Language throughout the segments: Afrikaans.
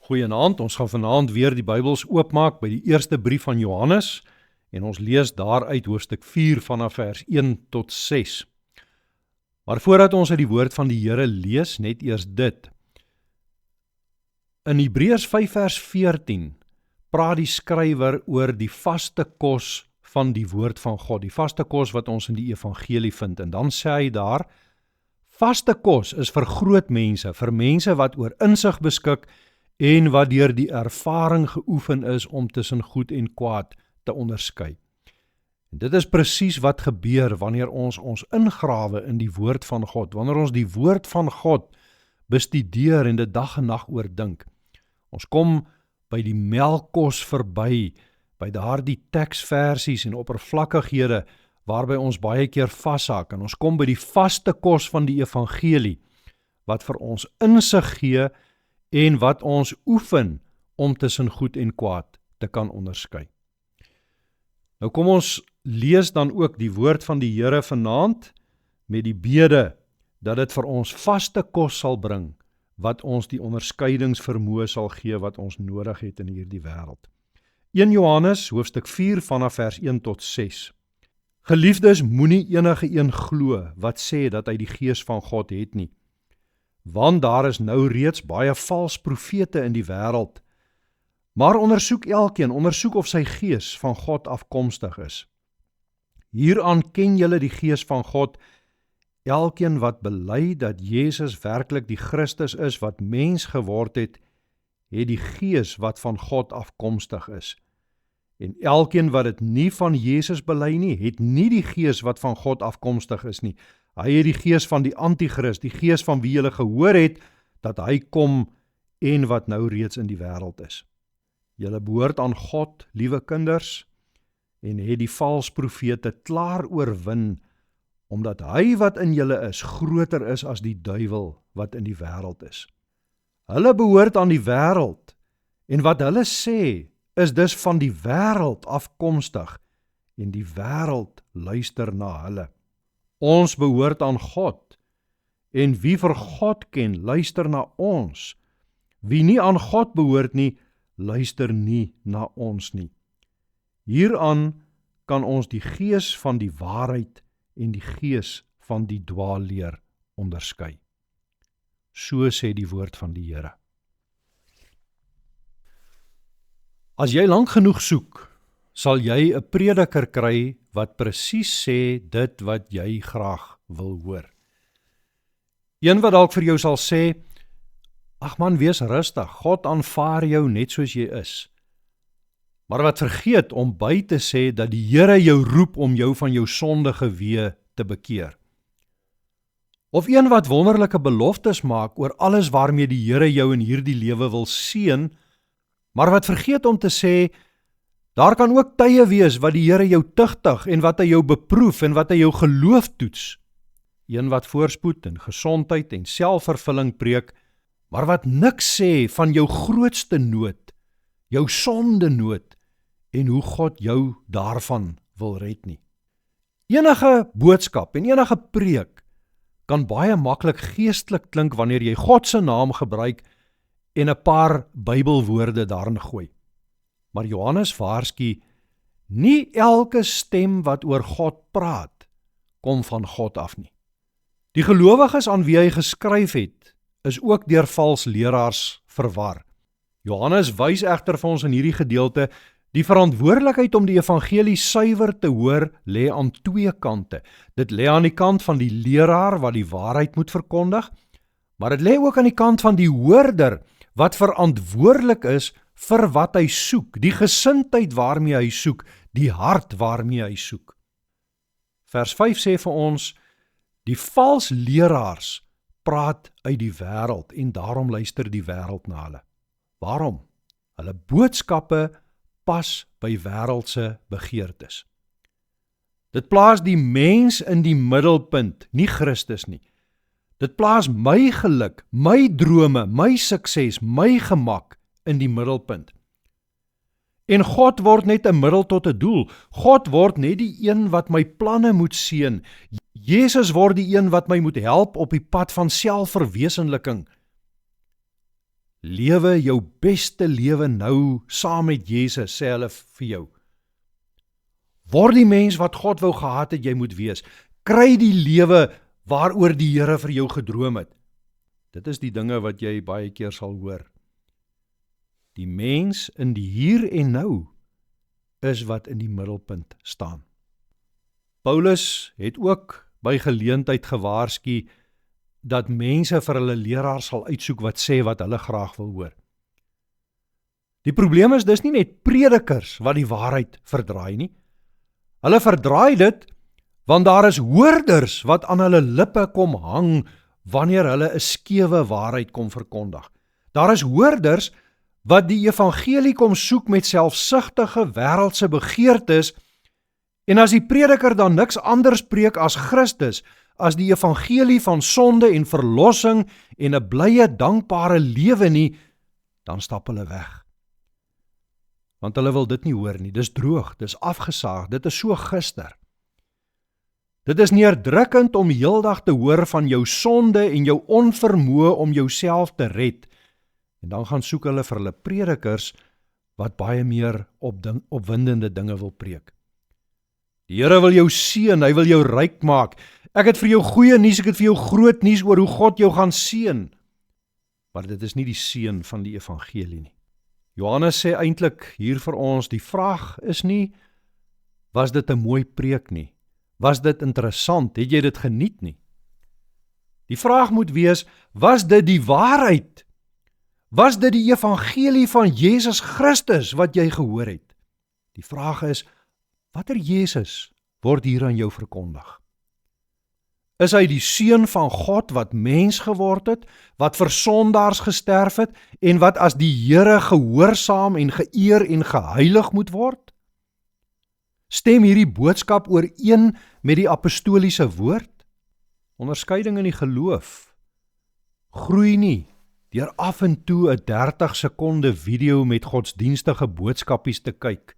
Goeienaand, ons gaan vanaand weer die Bybels oopmaak by die eerste brief van Johannes en ons lees daaruit hoofstuk 4 vanaf vers 1 tot 6. Maar voordat ons uit die woord van die Here lees, net eers dit. In Hebreërs 5 vers 14 praat die skrywer oor die vaste kos van die woord van God, die vaste kos wat ons in die evangelie vind. En dan sê hy daar, vaste kos is vir groot mense, vir mense wat oor insig beskik en wat deur die ervaring geoefen is om tussen goed en kwaad te onderskei. En dit is presies wat gebeur wanneer ons ingrawe in die woord van God, wanneer ons die woord van God bestudeer en dit dag en nag oordink. Ons kom by die melkkos verby, by daardie teksversies en oppervlakkighede waarby ons baie keer vashak, en ons kom by die vaste kos van die evangelie, wat vir ons insig gee en wat ons oefen om tussen goed en kwaad te kan onderskei. Nou kom ons lees dan ook die woord van die Here vanaand met die bede dat dit vir ons vaste kos sal bring, wat ons die onderskeidingsvermoë sal gee wat ons nodig het in hierdie wêreld. 1 Johannes hoofstuk 4 vanaf vers 1 tot 6. Geliefdes, moenie enige een glo wat sê dat hy die Gees van God het nie. Want daar is nou reeds baie vals profete in die wêreld. Maar ondersoek elkeen, ondersoek of sy gees van God afkomstig is. Hieraan ken julle die Gees van God, elkeen wat bely dat Jezus werklik die Christus is wat mens geword het die Gees wat van God afkomstig is. En elkeen wat dit nie van Jezus bely nie, het nie die Gees wat van God afkomstig is nie. Hy het die gees van die Antichrist, die gees van wie julle gehoor het, dat hy kom en wat nou reeds in die wêreld is. Julle behoort aan God, liewe kinders, en het die vals profete klaar oorwin, omdat hy wat in julle is, groter is as die duiwel wat in die wêreld is. Hulle behoort aan die wêreld, en wat hulle sê, is dus van die wêreld afkomstig, en die wêreld luister na hulle. Ons behoort aan God, en wie vir God ken, luister na ons. Wie nie aan God behoort nie, luister nie na ons nie. Hieraan kan ons die gees van die waarheid en die gees van die dwaalleer onderskei. So sê die woord van die Here. As jy lank genoeg soek, sal jy 'n prediker kry wat presies sê dit wat jy graag wil hoor. Een wat dalk vir jou sal sê, ag man, wees rustig, God aanvaar jou net soos jy is. Maar wat vergeet om by te sê dat die Here jou roep om jou van jou sondige weë te bekeer. Of een wat wonderlike beloftes maak oor alles waarmee die Here jou in hierdie lewe wil seën, maar wat vergeet om te sê, daar kan ook tye wees wat die Here jou tugtig en wat hy jou beproef en wat hy jou geloof toets. Een wat voorspoed en gesondheid en selfvervulling preek, maar wat niks sê van jou grootste nood, jou sondenood en hoe God jou daarvan wil red nie. Enige boodskap en enige preek kan baie maklik geestelik klink wanneer jy God se naam gebruik en 'n paar Bybelwoorde daarin gooi. Maar Johannes waarsku, nie elke stem wat oor God praat, kom van God af nie. Die gelowiges aan wie hy geskryf het, is ook deur vals leraars verwar. Johannes wys egter vir ons in hierdie gedeelte, die verantwoordelikheid om die evangelie suiwer te hoor, lê aan twee kante. Dit lê aan die kant van die leraar wat die waarheid moet verkondig, maar dit lê ook aan die kant van die hoorder, wat verantwoordelik is vir wat hy soek, die gesindheid waarmee hy soek, die hart waarmee hy soek. Vers 5 sê vir ons, die vals leraars praat uit die wêreld en daarom luister die wêreld na hulle. Waarom? Hulle boodskappe pas by wêreldse begeertes. Dit plaas die mens in die middelpunt, nie Christus nie. Dit plaas my geluk, my drome, my sukses, my gemak in die middelpunt. En God word net 'n middel tot 'n doel. God word net die een wat my planne moet seën. Jesus word die een wat my moet help op die pad van selfverwesenliking. Lewe jou beste lewe nou saam met Jesus, sê hulle vir jou. Word die mens wat God wou gehad het jy moet wees. Kry die lewe waaroor die Here vir jou gedroom het. Dit is die dinge wat jy baie keer sal hoor. Die mens in die hier en nou is wat in die middelpunt staan. Paulus het ook by geleentheid gewaarsku dat mense vir hulle leraars sal uitsoek wat sê wat hulle graag wil hoor. Die probleem is dis nie net predikers wat die waarheid verdraai nie. Hulle verdraai dit want daar is hoorders wat aan hulle lippe kom hang wanneer hulle 'n skewe waarheid kom verkondig. Daar is hoorders wat die evangelie kom soek met selfsugtige wêreldse begeertes, en as die prediker dan niks anders preek as Christus, as die evangelie van sonde en verlossing en 'n blye, dankbare lewe nie, dan stap hulle weg. Want hulle wil dit nie hoor nie, dis droog, dis afgesaag, dit is so gister. Dit is neerdrukkend om heeldag te hoor van jou sonde en jou onvermoë om jouself te red, en dan gaan soek hulle vir hulle predikers wat baie meer opwindende dinge wil preek. Die Here wil jou seën, hy wil jou ryk maak. Ek het vir jou goeie nuus, ek het vir jou groot nuus oor hoe God jou gaan seën. Maar dit is nie die seën van die evangelie nie. Johannes sê eintlik hier vir ons, die vraag is nie, was dit 'n mooi preek nie? Was dit interessant? Het jy dit geniet nie? Die vraag moet wees, was dit die waarheid? Was dit die evangelie van Jesus Christus wat jy gehoor het? Die vraag is, watter Jesus word hier aan jou verkondig? Is hy die seun van God wat mens geword het, wat vir sondaars gesterf het, en wat as die Here gehoorsaam en geëer en geheilig moet word? Stem hierdie boodskap ooreen met die apostoliese woord? Onderskeiding in die geloof groei nie deur af en toe 'n 30 sekonde video met godsdienstige boodskapies te kyk,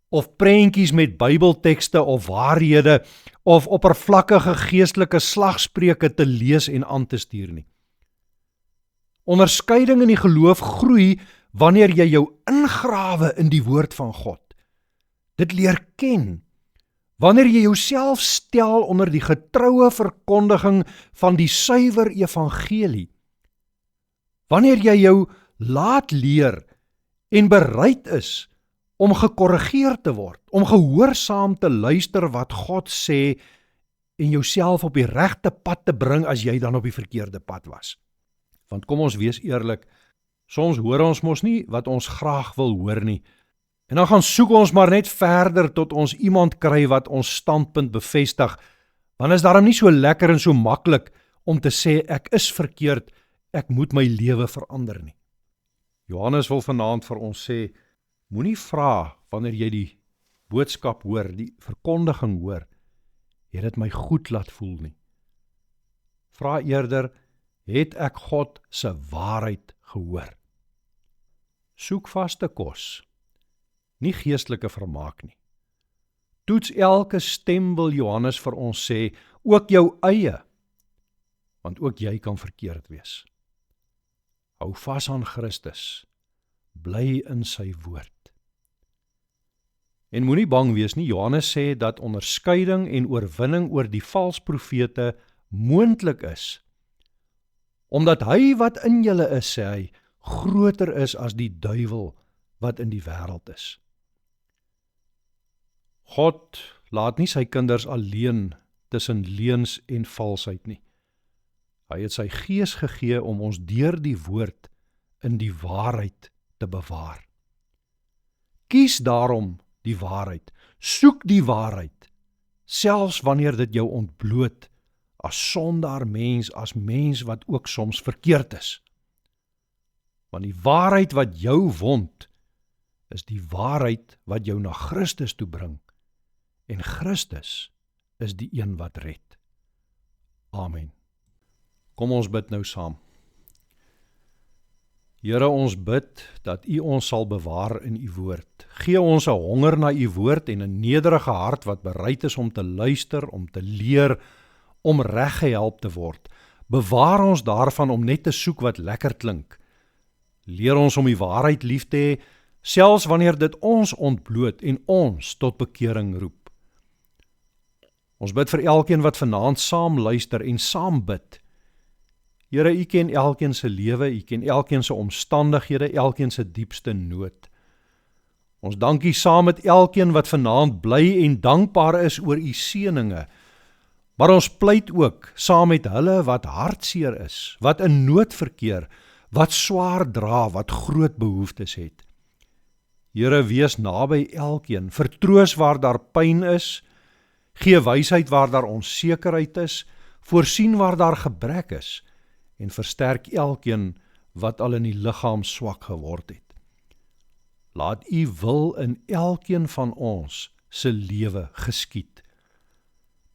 of prentjies met Bybeltekste of waarhede, of oppervlakkige geestelike slagspreuke te lees en aan te stuur nie. Onderskeiding in die geloof groei wanneer jy jou ingrawe in die woord van God. Dit leer ken, wanneer jy jouself stel onder die getroue verkondiging van die suiwer evangelie, wanneer jy jou laat leer en bereid is om gekorrigeer te word, om gehoorsaam te luister wat God sê en jouself op die regte pad te bring as jy dan op die verkeerde pad was. Want kom ons wees eerlik, soms hoor ons mos nie wat ons graag wil hoor nie, en dan gaan soek ons maar net verder tot ons iemand kry wat ons standpunt bevestig, want is daarom nie so lekker en so maklik om te sê ek is verkeerd, ek moet my lewe verander nie. Johannes wil vanaand vir ons sê, moenie vra wanneer jy die boodskap hoor, die verkondiging hoor, het dit my goed laat voel nie. Vra eerder, het ek God se waarheid gehoor? Soek vaste kos, nie geestelike vermaak nie. Toets elke stem, wil Johannes vir ons sê, ook jou eie, want ook jy kan verkeerd wees. Hou vas aan Christus, bly in sy woord. En moenie bang wees nie, Johannes sê dat onderskeiding en oorwinning oor die vals profete moontlik is, omdat hy wat in julle is, sê hy, groter is as die duiwel wat in die wêreld is. God laat nie sy kinders alleen tussen leuns en valsheid nie. Hy het sy gees gegee om ons deur die woord in die waarheid te bewaar. Kies daarom die waarheid, soek die waarheid, selfs wanneer dit jou ontbloot as sondaar mens, as mens wat ook soms verkeerd is. Want die waarheid wat jou wond, is die waarheid wat jou na Christus toe bring, en Christus is die een wat red. Amen. Kom ons bid nou saam. Here, ons bid dat U ons sal bewaar in U woord. Gee ons 'n honger na U woord en 'n nederige hart wat bereid is om te luister, om te leer, om reg gehelp te word. Bewaar ons daarvan om net te soek wat lekker klink, Leer ons om die waarheid lief te hê, selfs wanneer dit ons ontbloot en ons tot bekering roep. Ons bid vir elkeen wat vanaand saam luister en saam bid. Here, U ken elkeen se lewe, U ken elkeen se omstandighede, elkeen se diepste nood. Ons dank U saam met elkeen wat vanaand bly en dankbaar is oor U seëninge, maar ons pleit ook saam met hulle wat hartseer is, wat in nood verkeer, wat swaar dra, wat groot behoeftes het. Here, wees naby elkeen, vertroos waar daar pyn is, gee wysheid waar daar onsekerheid is, voorsien waar daar gebrek is, en versterk elkeen wat al in die liggaam swak geword het. Laat U wil in elkeen van ons se lewe geskied.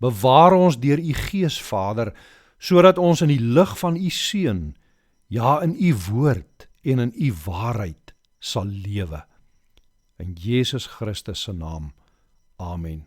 Bewaar ons deur U Gees, Vader, sodat ons in die lig van U Seun, ja, in U woord en in U waarheid sal lewe. In Jesus Christus se naam. Amen.